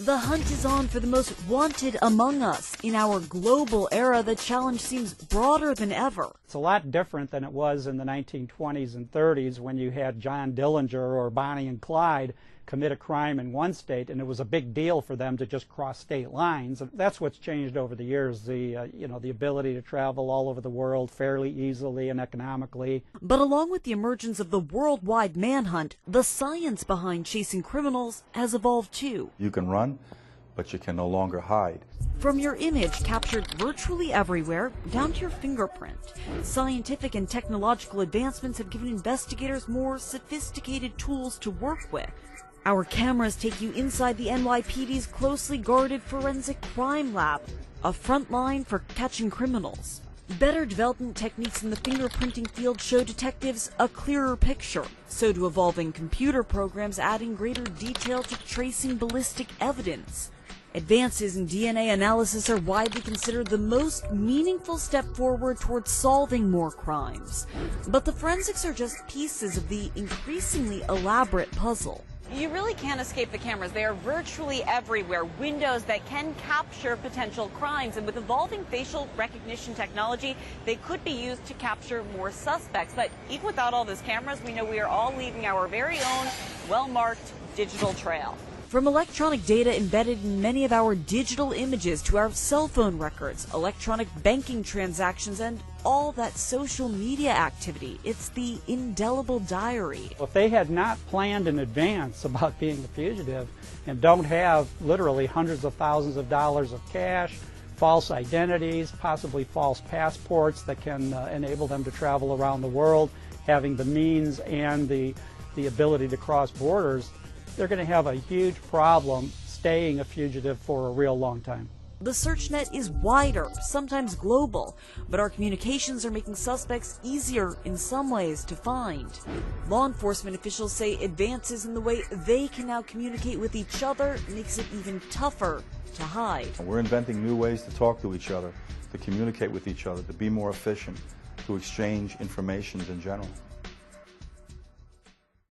The hunt is on for the most wanted among us. In our global era, the challenge seems broader than ever. It's a lot different than it was in the 1920s and 30s when you had John Dillinger or Bonnie and Clyde commit a crime in one state, and it was a big deal for them to just cross state lines. That's what's changed over the years, the ability to travel all over the world fairly easily and economically. But along with the emergence of the worldwide manhunt, the science behind chasing criminals has evolved too. You can run, but you can no longer hide. From your image captured virtually everywhere down to your fingerprint, scientific and technological advancements have given investigators more sophisticated tools to work with. Our cameras take you inside the NYPD's closely guarded forensic crime lab, a front line for catching criminals. Better development techniques in the fingerprinting field show detectives a clearer picture, so do evolving computer programs adding greater detail to tracing ballistic evidence. Advances in DNA analysis are widely considered the most meaningful step forward towards solving more crimes. But the forensics are just pieces of the increasingly elaborate puzzle. You really can't escape the cameras. They are virtually everywhere, windows that can capture potential crimes. And with evolving facial recognition technology, they could be used to capture more suspects. But even without all those cameras, we know we are all leaving our very own well-marked digital trail. From electronic data embedded in many of our digital images to our cell phone records, electronic banking transactions, and all that social media activity, it's the indelible diary. If they had not planned in advance about being a fugitive and don't have literally hundreds of thousands of dollars of cash, false identities, possibly false passports that can enable them to travel around the world, having the means and the ability to cross borders, they're going to have a huge problem staying a fugitive for a real long time. The search net is wider, sometimes global, but our communications are making suspects easier in some ways to find. Law enforcement officials say advances in the way they can now communicate with each other makes it even tougher to hide. We're inventing new ways to talk to each other, to communicate with each other, to be more efficient, to exchange information in general.